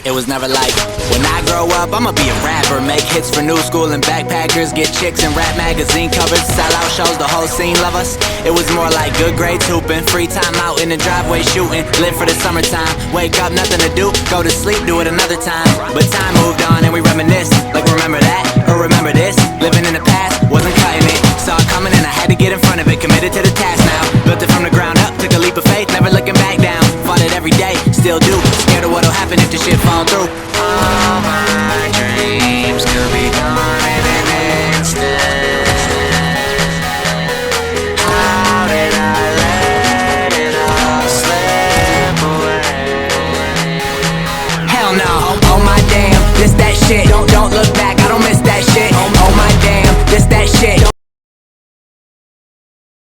It was never like, when I grow up, I'ma be a rapper. Make hits for new school and backpackers. Get chicks in rap magazine covers. Sell out shows, the whole scene love us. It was more like good grades hooping. Free time out in the driveway shooting. Live for the summertime. Wake up, nothing to do. Go to sleep, do it another time. But time moved on and we reminisce. Like remember that, or remember this. Living in the past, wasn't cutting it. Saw it coming and I had to get in front of it. Committed to the task now. Built it from the ground up. Took a leap of faith, never looking back down. Fought it every day, still do. Scared of what'll happen if the shit fall through.